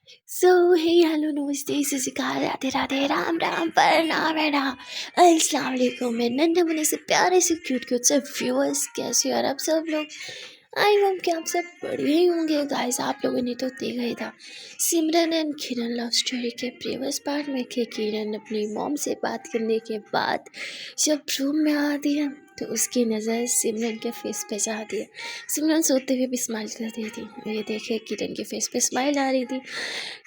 सो हे hello नमस्ते सत श्री अकाल राधे राधे राम राम प्रणाम एडा अस्सलाम वालेकुम मेरे नन्हे मुन्ने से प्यारे से क्यूट क्यूट से व्यूअर्स। कैसे हो यार आप सब लोग? आई होप कि आप सब बढ़िया ही होंगे। गाइस आप लोगों ने तो देखा ही था सिमरन एंड किरण लव स्टोरी के प्रीवियस पार्ट में कि किरण अपनी मॉम से बात करने के बाद जब रूम में आती है तो उसकी नज़र सिमरन के फेस पे जाती है। सिमरन सोते हुए भी स्माइल कर रही थी, ये देखे किरण के फेस पे स्माइल आ रही थी।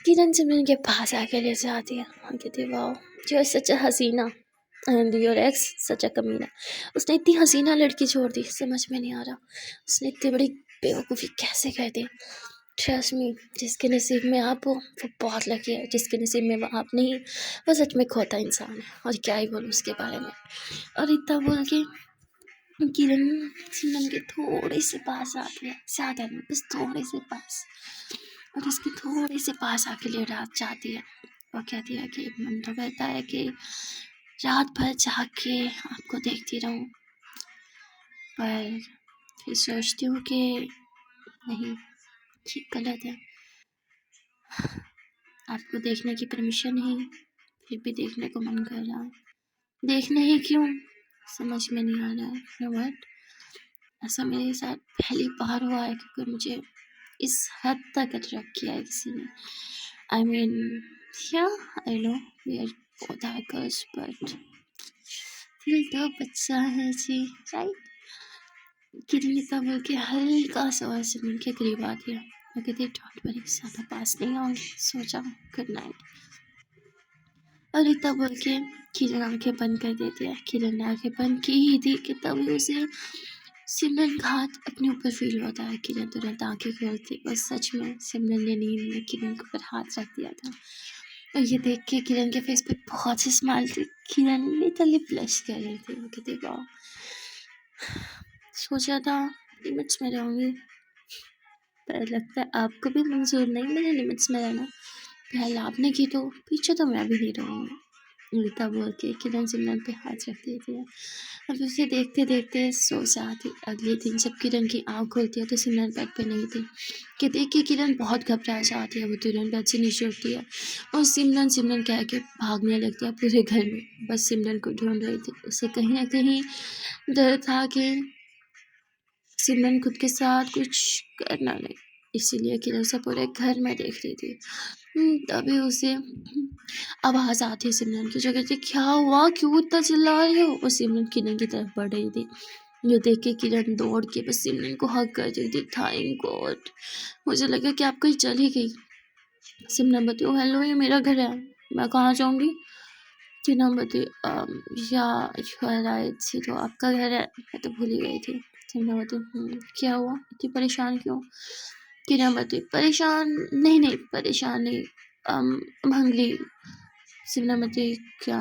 किरण सिमरन के पास आके ले जाती है और कहती है wow you are such a हसीना and your ex such a कमीना। उसने इतनी हसीना लड़की छोड़ दी, समझ में नहीं आ रहा उसने इतनी बड़ी बेवकूफ़ी कैसे कर दी। ट्रस्ट मी, जिसके नसीब में आप हो वो बहुत लकी है, जिसके नसीब में वो आप नहीं वो सच में खोता इंसान है। और क्या ही बोलूँ उसके बारे में। और इतना बोल के किरण सिमरन के थोड़े से पास आती है, ज़्यादा नहीं बस थोड़े से पास, और उसके थोड़े से पास आके लेटा जाती है और कहती है कि मन तो कहता है कि रात भर जाग के आपको देखती रहूं, पर फिर सोचती हूँ कि नहीं, ये गलत है। आपको देखने की परमिशन है फिर भी देखने को मन कर रहा है। देखने ही क्यों समझ में नहीं आ रहा है। You know what? ऐसा मेरे साथ पहली बार हुआ है क्योंकि मुझे इस हद तक अट्रैक्ट किया है किसी ने। I mean I know we are both are girls but दिल तो बच्चा है जी, राइट। किरण बोल के हल्का सा सिमरन के करीब आ गया और कहती डोंट वरी, ज़्यादा पास नहीं आऊँगी, सो जाओ, गुड नाइट। और इतना बोल के किरण आंखें बंद कर देती है। किरण ने आंखें बंद की ही थी कि तभी उसे सिमरन का हाथ अपने ऊपर फील होता है। किरण तुरंत आंखें खोलती और सच में सिमरन ने नींद में किरण के ऊपर हाथ रख दिया था। और ये देख के किरण के फेस पे बहुत सी स्माइल थी। किरण लिटरली ब्लश कर रही थी। वो कहती वाह, सोचा था लिमिट्स में रहूँगी, पर लगता है आपको भी मंजूर नहीं मेरे लिमिट्स में रहना। पहले आपने की तो पीछे तो मैं भी नहीं रहूँगी। उल्टा बोल के किरण सिमरन पे हाथ रख देती है। अब उसे देखते देखते सो जाती। अगले दिन जब किरण की आँख खुलती है तो सिमरन बेड पे नहीं थी। कि देख के किरण बहुत घबरा जाती है। वो तुरंत बेड से नीचे उठती है और सिमरन सिमरन कह के भागने लगती है पूरे घर में, बस सिमरन को ढूंढ रही थी। उसे कहीं ना कहीं डर था कि सिमरन खुद के साथ कुछ करना नहीं, इसीलिए किरण से पूरे घर में देख रही थी। तभी उसे आवाज़ आती है सिमरन की, जो कहती क्या हुआ, क्यों इतना चिल्ला रही हो। और सिमरन किरण की तरफ बढ़ रही थी। ये देख के किरण दौड़ के बस सिमरन को हग कर रही थी। थैंक गॉड, मुझे लगा कि आप कहीं चली गई। सिमरन बताओ हेलो ये मेरा घर है, मैं कहाँ जाऊँगी। किरण बताई या राइट सी तो आपका घर है, मैं तो भूल ही गई थी। सिमरन बताई क्या हुआ, इतनी परेशान क्यों। किरण बताई परेशान नहीं परेशान नहीं, हंगरी। शिमलामती क्या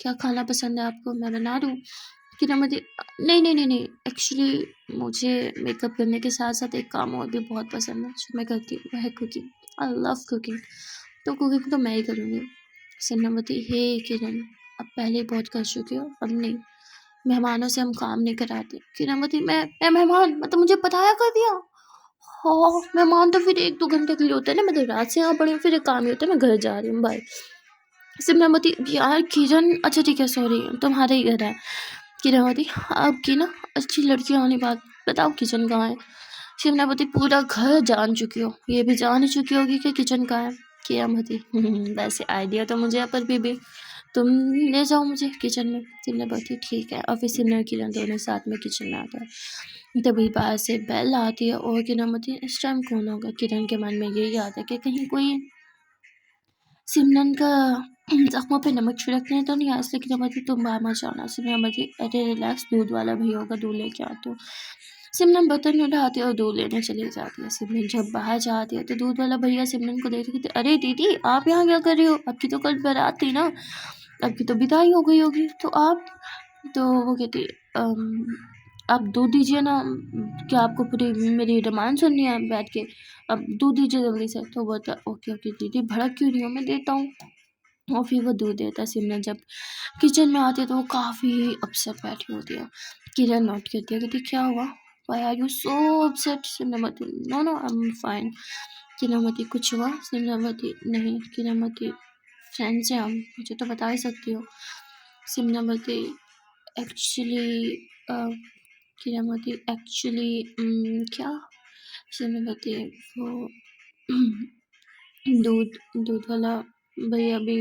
क्या खाना पसंद है आपको, मैं बना दूँ। किरामती नहीं एक्चुअली मुझे मेकअप करने के साथ साथ एक काम और भी बहुत पसंद है जो मैं करती हूँ, वह है कुकिंग। आई लव कुकिंग, तो कुकिंग तो मैं ही करूँगी। शिमलामती हे किरण, अब पहले ही बहुत कर चुके हो, अब नहीं, मेहमानों से हम काम नहीं कराते। किरामती मैं मेहमान, मतलब मुझे बताया कर दिया। हाँ मेहमान तो फिर 1-2 घंटे के लिए होते हैं ना, मैं तो रात से यहाँ पड़ी हूँ, फिर एक काम ही होता है, मैं घर जा रही हूँ, बाय। शिमलामती यार किरण, अच्छा ठीक है सॉरी, तुम्हारा ही घर है। किरणवती आपकी ना अच्छी लड़कियाँ वाली बात बताओ, किचन कहाँ है। शिमलावती पूरा घर जान चुकी हो, ये भी जान ही चुकी होगी कि किचन कहाँ है। किरणवती वैसे आइडिया तो मुझे है पर भी तुम ले जाओ मुझे किचन में। शिमलावती ठीक है, और फिर सिमरन किरण दोनों साथ में किचन में आता है। तभी बाहर से बेल आती है और किरणवती इस टाइम कौन होगा। किरण के मन में यही आता है कि कहीं कोई सिमरन का ज़ख्मों पे नमक छिड़कने तो नहीं आया, इसलिए किरणवती तुम बाहर मत जाना। सिमरनवती अरे रिलैक्स, दूध वाला भैया होगा, दूध लेके आते हो। सिमरन बर्तन उठाती है और दूध लेने चली जाती है। सिमरन जब बाहर जाती है तो दूध वाला भैया सिमरन को देख के अरे दीदी आप यहाँ क्या कर रही हो, आपकी तो कल बारात थी ना, आपकी तो विदाई हो गई होगी, तो आप, तो वो कहती आप दूध दीजिए ना, क्या आपको पूरी मेरी डिमांड सुननी है बैठ के, अब दूध दीजिए जल्दी से। तो बोलता ओके दीदी भड़क क्यों रही हो, मैं देता हूँ। और फिर वो दूध देता है। सिमरन जब किचन में आती है तो वो काफ़ी अपसेट बैठी होती है। किरण नोट करती है, कहती क्या हुआ, why are you so upset. Simran बोलती no no I am fine. किरणमती कुछ हुआ? सिमरमती नहीं। किरणमती फ्रेंड्स हैं हम, मुझे तो बता ही सकती हो। सिमरमती एक्चुअली किरणमती एक्चुअली क्या? सिमरमती वो दूध दूध वाला भैया अभी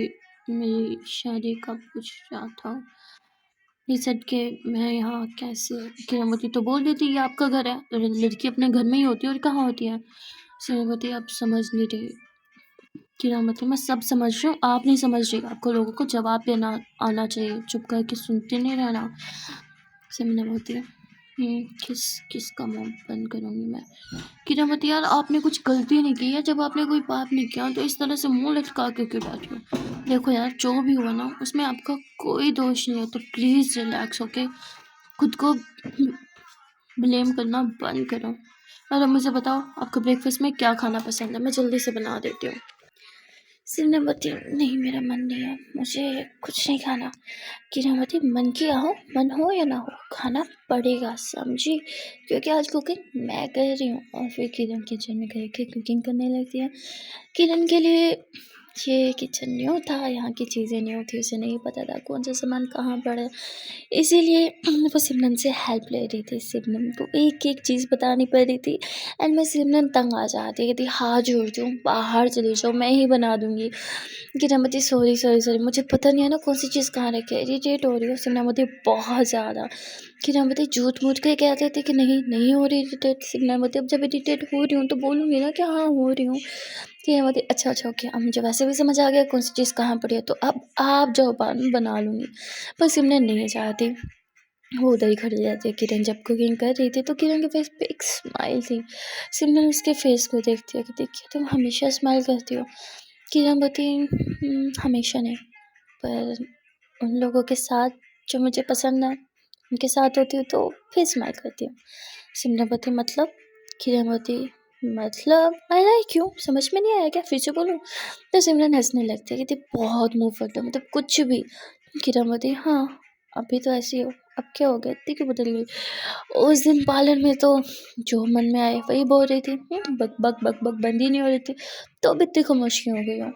मेरी शादी का पूछ रहा था। ये सट के मैं यहाँ कैसे? किरणमती तो बोल देती ये आपका घर है, लड़की अपने घर में ही होती है और कहाँ होती है। सिमरमती आप समझ नहीं रही। किरणमती मैं सब समझ रही हूँ, आप नहीं समझ रही। आपको लोगों को जवाब देना आना चाहिए, चुप करके सुनते नहीं रहना। सिमरमती किसका मुंह बंद करूँगी मैं? किरणमती यार आपने कुछ गलती नहीं की है, जब आपने कोई पाप नहीं किया तो इस तरह से मुंह लटका के क्यों बैठे हो? देखो यार जो भी हुआ ना उसमें आपका कोई दोष नहीं है, तो प्लीज़ रिलैक्स होके खुद को ब्लेम करना बंद करो। और अब मुझे बताओ आपको ब्रेकफास्ट में क्या खाना पसंद है, मैं जल्दी से बना देती हूँ। सिमरमती नहीं मेरा मन नहीं है, मुझे कुछ नहीं खाना। किरणमती मन किया हो, मन हो या ना हो, खाना पड़ेगा समझी, क्योंकि आज कुकिंग मैं कर रही हूँ। और फिर किरण किचन में गए के कुकिंग करने लगती है। किरण के लिए ये किचन न्यू था, यहाँ की चीज़ें न्यू थी, उसे नहीं पता था कौन सा सामान कहाँ पड़ा है, इसीलिए वो सिमरन से हेल्प ले रही थी। सिमरन को एक एक चीज़ बतानी पड़ रही थी एंड मैं सिमरन तंग आ जाती थी, हाथ जोड़ती हूँ बाहर चली जाओ मैं ही बना दूँगी। किरणमती सॉरी सॉरी सॉरी, मुझे पता नहीं है ना कौन सी चीज़ कहाँ रखी है, इरिटेट हो रही हो सिमरमती बहुत ज़्यादा। किरणमती झूठ मूठ के कहते थे कि नहीं हो रही इरिटेट। सिमरमती अब जब इरिटेट हो रही हूँ तो बोलूँगी ना कि हाँ हो रही हूँ। किरणमती अच्छा अच्छा ओके, अब मुझे वैसे भी समझ आ गया कौन सी चीज़ कहाँ पड़ी है, तो अब आप जाओ बना लूँगी। पर सिमरन नहीं चाहती, वो उधर ही खड़ी रहती है। किरण जब कुकिंग कर रही थी तो किरण के फेस पे एक स्माइल थी। सिमरन उसके फेस को देखती है कि देखिए तुम हमेशा स्माइल करती हो। किरण बोलती हमेशा नहीं, पर उन लोगों के साथ जो मुझे पसंद है उनके साथ होती हूँ तो फिर स्माइल करती हूँ। सिमरन मतलब? किरण मतलब आई लाइक यू, समझ में नहीं आया क्या, फिर से बोलूँ? तो सिमरन हंसने लगती है कि बहुत मुंह फटो, मतलब कुछ भी। किरण हाँ अभी तो ऐसी हो, अब क्या हो गया, इतनी क्यों बदल गई? उस दिन पार्लर में तो जो मन में आए वही बोल रही थी, बक बक बक बक बंद ही नहीं हो रही थी, तो अब इतनी खामोशी हो गई हो।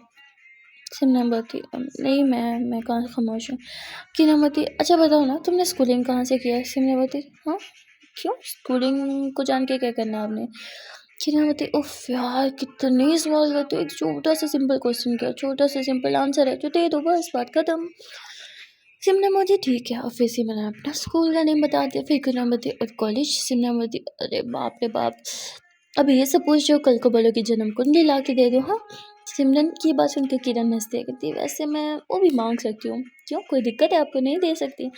सिमरन नहीं मैं कहाँ खामोश हूँ। किरण अच्छा बताओ ना तुमने स्कूलिंग कहाँ से किया है? सिमरन हाँ क्यों, स्कूलिंग को जान के क्या करना है आपने? किरण उफ यार कितने सवाल करते हो, एक छोटा सा सिंपल क्वेश्चन किया, छोटा सा सिंपल आंसर है जो दे दो बस बात खत्म। सिमरन ठीक है, और फिर से मैंने अपना स्कूल का नेम बता दिया, फिर किरण और कॉलेज। सिमरन अरे बाप रे बाप, अब ये सब पूछ रहे हो, कल को बोलो कि जन्म कुंडली ला के दे दो। हाँ सिमरन की बात सुन के किरण हंसते कहती वैसे मैं वो भी मांग सकती हूँ, क्यों कोई दिक्कत है, आपको नहीं दे सकती?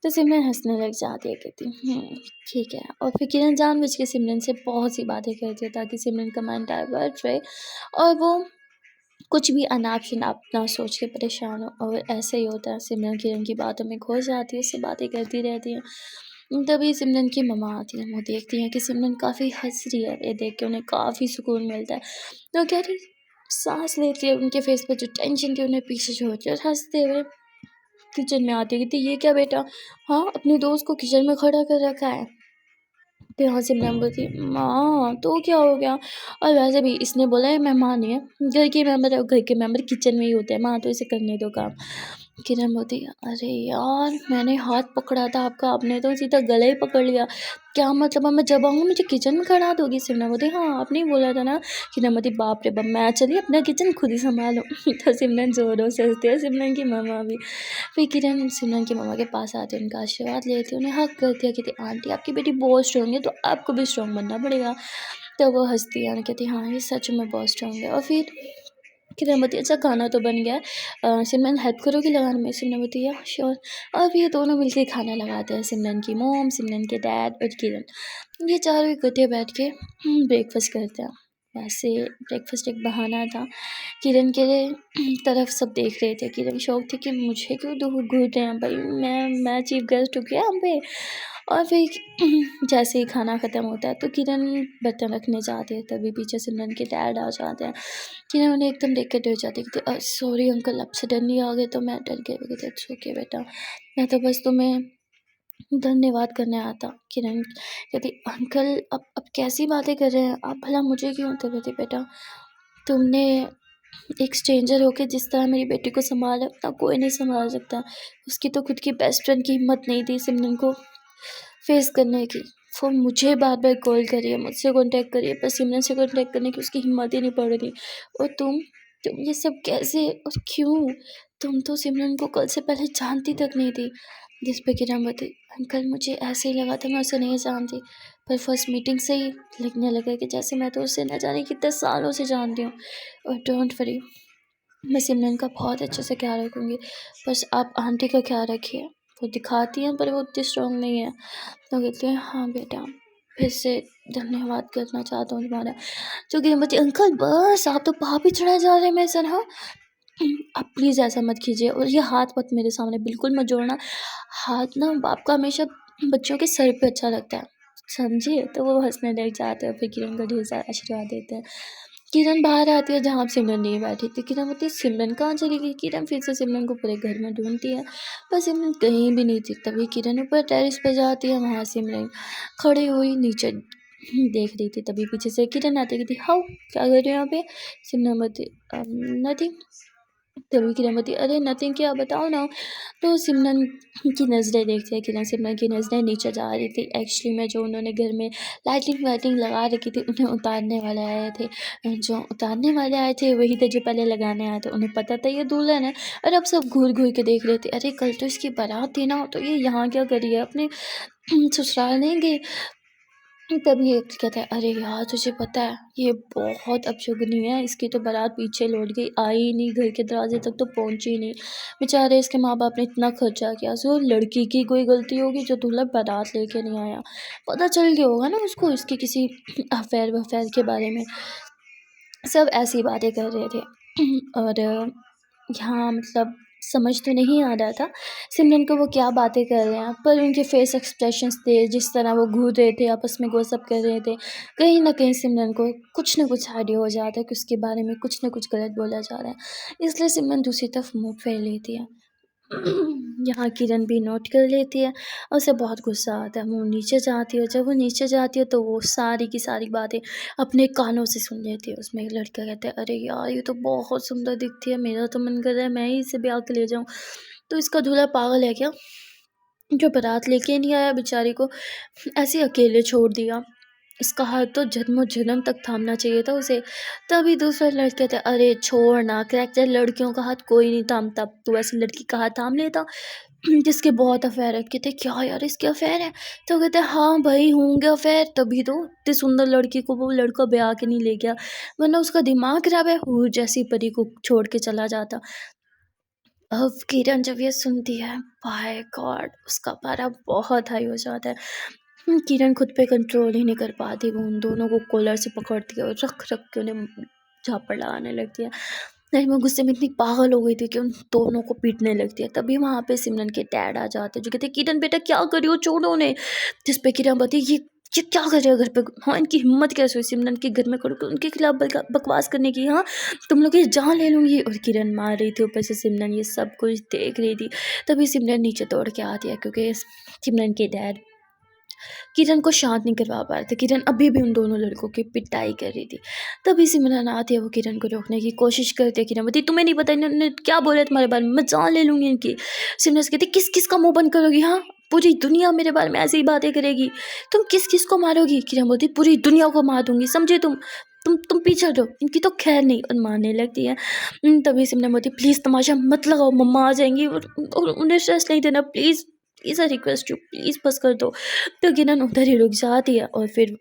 तो सिमरन हंसने लग जाती है, कहती ठीक है। और फिर किरण जानबूझ के सिमरन से बहुत सी बातें करती है ताकि सिमरन का माइंड डाइवर्ट रहे और वो कुछ भी अनाप शनाप ना सोच के परेशान हो। और ऐसे ही होता है, सिमरन किरण की बातों में खो जाती है, उससे बातें करती रहती है। तभी सिमरन की मम्मा आती है, वो देखती हैं कि सिमरन काफ़ी हंस रही है, ये देख के उन्हें काफ़ी सुकून मिलता है। तो कह रही सांस लेती है, उनके फेस पर जो टेंशन थी उन्हें पीछे छोड़ती है और हंसते हुए किचन में आती है। कहती ये क्या बेटा, हाँ अपने दोस्त को किचन में खड़ा कर रखा है? तो यहाँ से मैम बोलती माँ तो क्या हो गया, और वैसे भी इसने बोला है मेहमान नहीं है, घर के मेम्बर है, घर के मेम्बर किचन में ही होते हैं, माँ तो इसे करने दो काम। किरण बोलती अरे यार मैंने हाथ पकड़ा था आपका, आपने तो सीधा गला ही पकड़ लिया, क्या मतलब अब मैं जब आऊँगी मुझे किचन में खड़ा दोगी? सिमरन बोलती हाँ आपने ही बोला था ना। किरण बोलती बाप रे बाप, मैं चली अपना किचन खुद ही संभालो। तो सिमरन जोरों से हंसती है, सिमरन की मम्मा भी। फिर किरण सिमरन की मम्मा के पास आती है, उनका आशीर्वाद लेती है, उन्हें हक करती है, कहती आंटी आपकी बेटी बहुत स्ट्रॉन्ग है तो आपको भी स्ट्रॉन्ग बनना पड़ेगा। तो वो हंसती है और कहती हाँ ये सच में बहुत स्ट्रॉन्ग है। और फिर किरण बोलती अच्छा खाना तो बन गया है, सिमरन हेल्प करोगी लगाने में? सिमरन बोलती है श्योर। और फिर ये दोनों मिलकर खाना लगाते हैं, सिमरन की मोम, सिमरन के डैड और किरण। ये चारों इकट्ठे बैठ के ब्रेकफास्ट करते हैं। वैसे ब्रेकफास्ट एक बहाना था, किरण के तरफ सब देख रहे थे। किरण शौक थी कि मुझे क्यों दूर घूर रहे हैं भाई, मैं चीफ गेस्ट हूँ क्या यहाँ पे? और फिर जैसे ही खाना ख़त्म होता है तो किरण बर्तन रखने जाती है, तभी पीछे सिमरन के डैड आ जाते हैं। किरण उन्हें एकदम देख के डर जाती है, कहती सॉरी अंकल आप सडनली आ गए तो मैं डर गई। कहते इट्स ओके बेटा, मैं तो बस तुम्हें धन्यवाद करने आया था। किरण कहती अंकल अब कैसी बातें कर रहे हैं आप, भला मुझे क्यों? तो कहती बेटा तुमने एक स्ट्रेंजर होके जिस तरह मेरी बेटी को संभाला उतना कोई नहीं संभाल सकता। उसकी तो खुद की बेस्ट फ्रेंड की हिम्मत नहीं थी सिमरन को फेस करने की। वो मुझे बार बार कॉल करिए, मुझसे कांटेक्ट करिए, पर सिमरन से कांटेक्ट करने की उसकी हिम्मत ही नहीं पड़ रही। और तुम ये सब कैसे और क्यों? तुम तो सिमरन को कल से पहले जानती तक नहीं थी। जिस पे किरण बताई, अंकल मुझे ऐसे ही लगा था मैं उसे नहीं जानती, पर फर्स्ट मीटिंग से ही लगने लगा कि जैसे मैं तो उसे न जाने कितने सालों से जानती हूँ। और डोंट वरी, मैं सिमरन का बहुत अच्छे से ख्याल रखूँगी। बस आप आंटी का ख्याल रखिए। वो दिखाती हैं पर वो उतनी स्ट्रॉन्ग नहीं है। तो कहती है हाँ बेटा, फिर से धन्यवाद करना चाहता हूँ तुम्हारा। जो कि बच्चे अंकल बस आप तो पाप ही चढ़ाए जा रहे हैं मेरे सर। हाँ आप प्लीज़ ऐसा मत कीजिए, और ये हाथ मत मेरे सामने बिल्कुल मत जोड़ना। हाथ ना बाप का हमेशा बच्चों के सर पे अच्छा लगता है, समझिए। तो वो हंसने लग जाते हैं, फिर किरण को ढेर सारा आशीर्वाद देते हैं। किरण बाहर आती है जहाँ सिमरन नहीं बैठी थी। किरण बोलती है सिमरन कहाँ चली गई? किरण फिर से सिमरन को पूरे घर में ढूंढती है, पर सिमरन कहीं भी नहीं थी। तभी किरण ऊपर टेरेस पे जाती है, वहाँ सिमरन खड़ी हुई नीचे देख रही थी। तभी पीछे से किरण आती कहती हाउ क्या कर रही हो यहाँ पे? सिमरन बोलती नथिंग। तभी किरण बोलती अरे नथिंग क्या, बताओ ना। तो सिमरन की नज़रें देखती है। किरण सिमरन की नज़रें नीचे जा रही थी। एक्चुअली में जो उन्होंने घर में लाइटिंग वाइटिंग लगा रखी थी, उन्हें उतारने वाले आए थे। जो उतारने वाले आए थे वही थे जो पहले लगाने आए थे। उन्हें पता था ये दुल्हन है, और अब सब घूर घूर के देख रहे थे। अरे कल तो इसकी बारात थी ना, तो ये यहाँ क्या कर रही है? अपने ससुराल नहीं गई? तभी एक कहता है अरे यार तुझे पता है ये बहुत अपशगुनी है, इसकी तो बारात पीछे लौट गई, आई ही नहीं, घर के दरवाजे तक तो पहुंची ही नहीं। बेचारे इसके माँ बाप ने इतना खर्चा किया, सो लड़की की कोई गलती होगी जो दूल्हा बारात लेके नहीं आया। पता चल गया होगा ना उसको इसके किसी अफेयर वफेयर के बारे में। सब ऐसी बातें कर रहे थे। और यहाँ मतलब समझ तो नहीं आ रहा था सिमरन को वो क्या बातें कर रहे हैं, पर उनके फेस एक्सप्रेशंस थे, जिस तरह वो घूर रहे थे, आपस में गॉसिप कर रहे थे। कहीं ना कहीं सिमरन को कुछ ना कुछ आइडिया हो जाता है कि उसके बारे में कुछ ना कुछ गलत बोला जा रहा है, इसलिए सिमरन दूसरी तरफ मुँह फेर लेती है। यहाँ किरण भी नोट कर लेती है, और उसे बहुत गुस्सा आता है। वो नीचे जाती है, जब वो नीचे जाती है तो वो सारी की सारी बातें अपने कानों से सुन लेती है। उसमें एक लड़का कहता है अरे यार ये तो बहुत सुंदर दिखती है, मेरा तो मन कर रहा है मैं ही इसे ब्याह के ले जाऊँ। तो इसका दूल्हा पागल है क्या, जो बारात लेके नहीं आया, बेचारी को ऐसे अकेले छोड़ दिया। इसका हाथ तो जन्मों जन्म तक थामना चाहिए था उसे। तभी दूसरा लड़का कहता है अरे छोड़ ना, करेक्टर लड़कियों का हाथ कोई नहीं थामता, तू ऐसी लड़की का हाथ थाम लेता जिसके बहुत अफेयर है। कहते क्या यार इसके अफेयर है? तो कहते हाँ भाई होंगे अफेयर, तभी तो इतनी सुंदर लड़की को वो लड़का ब्याह के नहीं ले गया, वरना उसका दिमाग खराब है, हूर जैसी परी को छोड़ के चला जाता। अब किरण जब ये सुनती है, बाय गॉड उसका पारा बहुत हाई हो जाता है। किरण खुद पे कंट्रोल ही नहीं कर पाती, वो उन दोनों को कॉलर से पकड़ती है और रख रख के उन्हें झापड़ लगाने लगती है। नहीं मैं गुस्से में इतनी पागल हो गई थी कि उन दोनों को पीटने लगती है। तभी वहाँ पे सिमरन के डैड आ जाते हैं, जो कहते हैं किरण बेटा क्या कर रही हो, छोड़ो उन्हें। जिस पे किरण बताती ये क्या कर रहे हो घर पे? हाँ इनकी हिम्मत कैसे हुई सिमरन के घर में खड़े होकर उनके खिलाफ बकवास करने की? हाँ तुम लोग ये जान ले लूँगी। और किरण मार रही थी, ऊपर से सिमरन ये सब कुछ देख रही थी। तभी सिमरन नीचे दौड़ के आती है, क्योंकि सिमरन के डैड किरण को शांत नहीं करवा पा रहे थे। किरण अभी भी उन दोनों लड़कों की पिटाई कर रही थी। तभी सिमरन आती है, वो किरण को रोकने की कोशिश करती है। किरण बोलती तुम्हें नहीं पता इन्होंने क्या बोला तुम्हारे बारे में, मैं जान ले लूँगी इनकी। सिमरन से कहती किस किस का मुँह बंद करोगी? हाँ पूरी दुनिया मेरे बारे में ऐसी ही बातें करेगी, तुम किस किस को मारोगी? किरण बोलती पूरी दुनिया को मार दूंगी, समझे तुम पीछे हटो, इनकी तो खैर नहीं। और मारने लगती है। तभी सिमरन बोलती प्लीज़ तमाशा मत लगाओ, मम्मा आ जाएंगी, और उन्हें स्ट्रेस नहीं देना please, please I request you, please बस कर दो। तो किरण उधर ही रुक जाती है, और फिर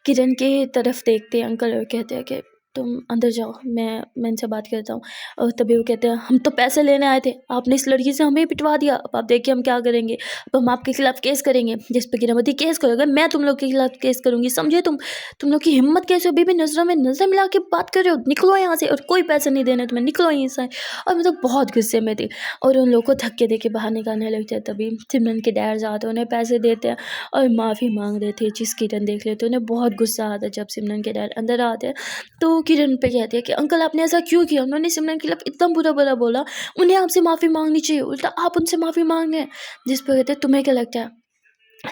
किरण के तरफ देखते हैं अंकल और कहते हैं कि तुम अंदर जाओ, मैं इनसे बात करता हूँ। और तभी वो कहते हैं हम तो पैसे लेने आए थे, आपने इस लड़की से हमें पिटवा दिया, अब आप देखिए हम क्या करेंगे, अब हम आपके खिलाफ केस करेंगे। जिस पे किरण बोलती केस करोगे? मैं तुम लोग के खिलाफ केस करूँगी, समझे? तुम लोग की हिम्मत कैसे? अभी भी नज़रों में नज़र मिला के बात कर रहे हो, निकलो यहाँ से, और कोई पैसे नहीं देने तुम्हें, निकलो यहीं से। और मैं तो बहुत गुस्से में थी, और उन लोग को धक्के दे के बाहर निकालने लगते हैं। तभी सिमरन के डैड जाते हैं, उन्हें पैसे देते हैं और माफ़ी मांग रहे थे। जिस किरण देख लेते उन्हें बहुत गुस्सा आता है। जब सिमरन के डैड अंदर आते हैं तो किरण पे कहती है कि अंकल आपने ऐसा क्यों किया, उन्होंने सिमरन के खिलाफ इतना बुरा बुरा बोला, उन्हें आपसे माफ़ी मांगनी चाहिए, उल्टा आप उनसे माफ़ी मांग रहे हैं। जिस पर कहते हैं तुम्हें क्या लगता है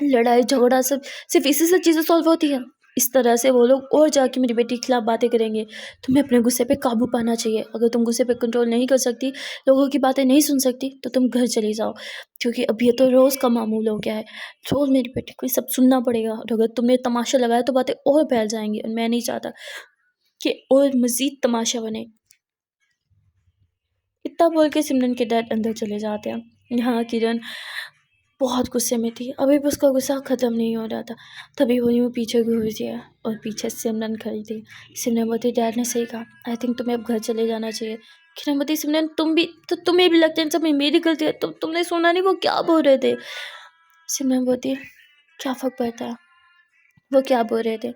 लड़ाई झगड़ा सब सिर्फ इसी से चीज़ें सॉल्व होती है? इस तरह से वो लोग और जाके मेरी बेटी के खिलाफ बातें करेंगे। तुम्हें अपने गुस्से पे काबू पाना चाहिए। अगर तुम गुस्से पे कंट्रोल नहीं कर सकती, लोगों की बातें नहीं सुन सकती, तो तुम घर चली जाओ, क्योंकि अब ये तो रोज़ का मामूल हो गया है। रोज़ मेरी बेटी को ये सब सुनना पड़ेगा, और अगर तुमने तमाशा लगाया तो बातें और फैल जाएंगी, और मैं नहीं चाहता कि और मज़ीद तमाशा बने। इतना बोल के सिमरन के डैड अंदर चले जाते हैं। यहाँ किरण बहुत गुस्से में थी, अभी भी उसका गुस्सा ख़त्म नहीं हो रहा था। तभी वो यूँ पीछे घूरती है, और पीछे सिमरन खड़ी थी। सिमरन बोलती, डैड ने सही कहा, आई थिंक तुम्हें अब घर चले जाना चाहिए। किरण बोलती, सिमरन तुम भी तो, तुम्हें भी लगता है सब मेरी गलती है, तुमने सुना नहीं वो क्या बोल रहे थे। सिमरन बोलती, क्या फ़र्क पड़ता है वो क्या बोल रहे थे,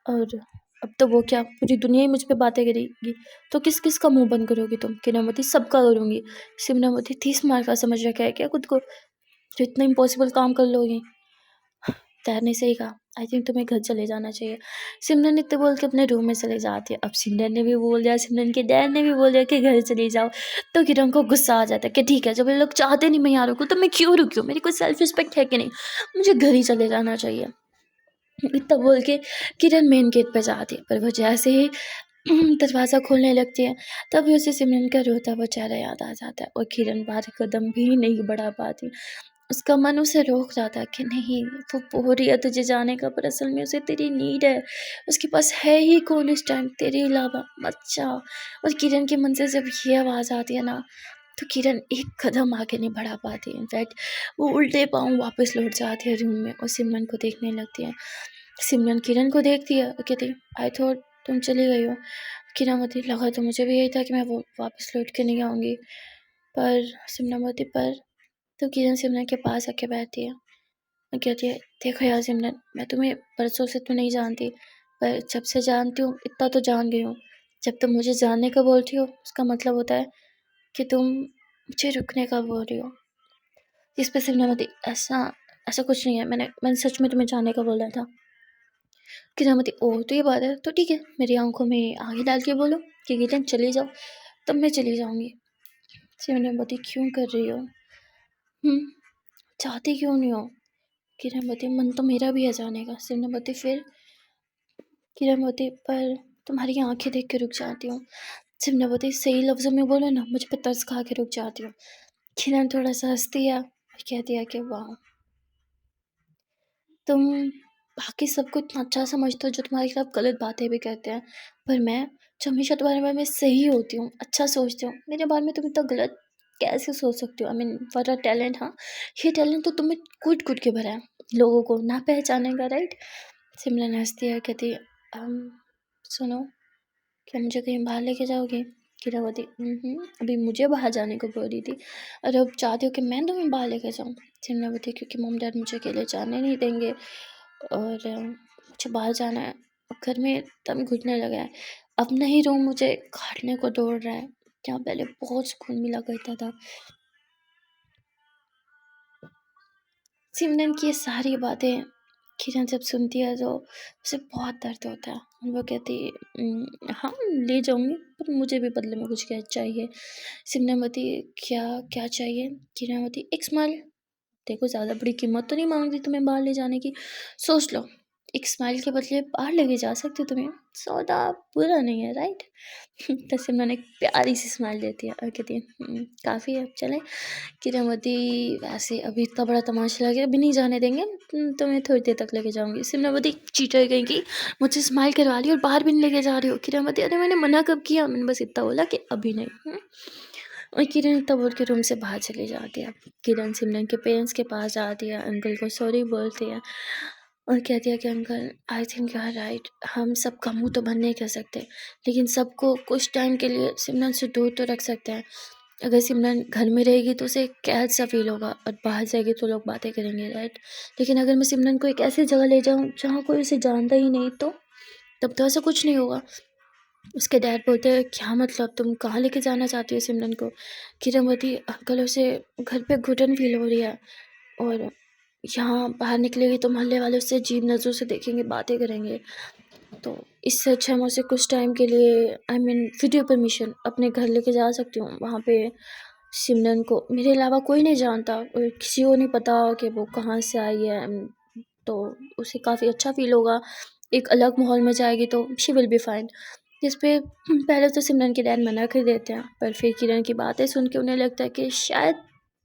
और अब तो वो क्या पूरी दुनिया ही मुझ पे बातें करेगी, तो किस किस का मुंह बंद करोगी तुम। किरणमती, सबका करूँगी। सिमरनमती, 30 मार का समझ रखा है क्या खुद को, जो इतना इम्पॉसिबल काम कर लोगी। डैड ने सही कहा, आई थिंक तुम्हें घर चले जाना चाहिए। सिमरन इतने बोल के अपने रूम में चले जाती है। अब सिमरन ने भी बोल दिया, सिमरन के डैड ने भी बोल दिया कि घर चली जाओ, तो किरण को गुस्सा आ जाता है कि ठीक है, जब ये लोग चाहते नहीं मैं यहाँ रुकूँ तो मैं क्यों रुकी हूँ, मेरी कोई सेल्फ रिस्पेक्ट है कि नहीं, मुझे घर ही चले जाना चाहिए। इतना बोल के किरण मेन गेट पे जाती है, पर वो जैसे ही दरवाज़ा खोलने लगती है, तभी उसे सिमरन का रोता हुआ चेहरा याद आ जाता है, और किरण बाहर कदम भी नहीं बढ़ा पाती। उसका मन उसे रोक रहा था कि नहीं, वो बोल रही है तुझे जाने का, पर असल में उसे तेरी नीड है। उसके पास है ही कौन इस टाइम तेरे अलावा, मत जा। और किरण के मन से जब ये आवाज़ आती है ना, तो किरण एक कदम आगे नहीं बढ़ा पाती। इनफैक्ट वो उल्टे पाँव वापस लौट जाती है रूम में, और सिमरन को देखने लगती है। सिमरन किरण को देखती है और कहती, आई थॉट तुम चली गई हो। किरण बोलती, लगा तो मुझे भी यही था कि मैं वो वापस लौट के नहीं आऊँगी, पर सिमरन बोलती, पर तो किरण सिमरन के पास आके बैठती है और कहती है, देखो यार सिमरन, मैं तुम्हें परसों से तो नहीं जानती, पर जब से जानती हूँ इतना तो जान गई हूँ। जब तुम मुझे जानने का बोलती हो, उसका मतलब होता है कि तुम मुझे रुकने का बोल रही हो। जिस पे सिमरन बोलती, ऐसा ऐसा कुछ नहीं है, मैंने सच में तुम्हें जानने का बोला था। किरामती, ओह तो ये बात है, तो ठीक है, मेरी आंखों में आगे डाल के बोलो कि किरण चली जाओ, तब मैं चली जाऊँगी। सिमरनवती, क्यों कर रही हो, चाहती क्यों नहीं हो। किरणवती, मन तो मेरा भी है जाने का। सिमरनवती, फिर। किरणवती, पर तुम्हारी आंखें देख के रुक जाती हूँ। सिमरनवती, सही लफ्ज़ों में बोलो ना, मुझ पर तरस खा के रुक जाती हूँ। किरण थोड़ा सा हंसती है और कहती है कि वाह, तुम बाकी सबको इतना अच्छा समझते हो जो तुम्हारे खिलाफ गलत बातें भी कहते हैं, पर मैं जो हमेशा तुम्हारे बारे में सही होती हूँ, अच्छा सोचती हूँ, मेरे बारे में तुम इतना गलत कैसे सोच सकते हो। I mean for a talent, हाँ, ये टैलेंट तो तुम्हें कूट कूट के भरा है, लोगों को ना पहचाने का, राइट। सिमरन हंसती है, कहती है, सुनो, क्या मुझे कहीं बाहर लेके जाओगी। किरावती, अभी मुझे बाहर जाने को बोल रही थी, और अब चाहती हो कि मैं तुम्हें बाहर लेके जाऊँ। सिमरनवती, क्योंकि मम्मी डैड मुझे अकेले जाने नहीं देंगे, और मुझे बाहर जाना है, घर में दम घुटने लगा है, अपना ही रूम मुझे काटने को दौड़ रहा है, जहाँ पहले बहुत सुकून मिला करता था। सिमरन की ये सारी बातें किरण जब सुनती है तो उसे बहुत दर्द होता है, और वो कहती है, हाँ ले जाऊँगी, पर मुझे भी बदले में कुछ क्या चाहिए। सिमरनवती, क्या क्या चाहिए। किरणवती, एक स्माइल। देखो, ज़्यादा बड़ी कीमत तो नहीं मांग रही तुम्हें बाहर ले जाने की, सोच लो, एक स्माइल के बदले बाहर लेके जा सकती हो तुम्हें, सौदा बुरा नहीं है, राइट। तो सिमरन एक प्यारी सी स्माइल देती है और कहती है, काफ़ी है, चलें। किरणवती, वैसे अभी इतना बड़ा तमाशा लगे, अभी नहीं जाने देंगे, तुम्हें थोड़ी देर तक लेके जाऊंगी। सिमरनवती, चीटर गई कि मुझे स्माइल करवा रही और बाहर भी नहीं लेके जा रही हो। किरणवती, अरे मैंने मना कब किया, मैंने बस इतना बोला कि अभी नहीं। और किरण इतना बोल के रूम से बाहर चली जाती है। किरण सिमरन के पेरेंट्स के पास जाती है, अंकल को सॉरी बोलती है, और कहती है कि uncle, I think you are right, हम सबका मुंह तो बंद नहीं कर सकते, लेकिन सबको कुछ टाइम के लिए सिमरन से दूर तो रख सकते हैं। अगर सिमरन घर में रहेगी तो उसे कैद सा फील होगा, और बाहर जाएगी तो लोग बातें करेंगे, राइट। लेकिन अगर मैं सिमरन को एक ऐसी जगह ले जाऊँ जहाँ कोई उसे जानता ही नहीं, तो तब तो ऐसा कुछ नहीं होगा। उसके डैड बोलते हैं, क्या मतलब, तुम कहाँ लेके जाना चाहती हो सिमरन को। किरणवती, अंकल, उसे घर पे घुटन फील हो रही है, और यहाँ बाहर निकलेगी तो मोहल्ले वाले उससे अजीब नज़रों से देखेंगे, बातें करेंगे, तो इससे अच्छा मैं उसे कुछ टाइम के लिए, आई मीन वीडियो परमिशन, अपने घर लेके जा सकती हूँ। वहाँ पे सिमरन को मेरे अलावा कोई नहीं जानता, और किसी को नहीं पता कि वो कहाँ से आई है, तो उसे काफ़ी अच्छा फील होगा, एक अलग माहौल में जाएगी तो शी विल बी फाइन। जिस पे पहले तो सिमरन के डैड मना कर देते हैं, पर फिर किरण की बातें सुन के उन्हें लगता है कि शायद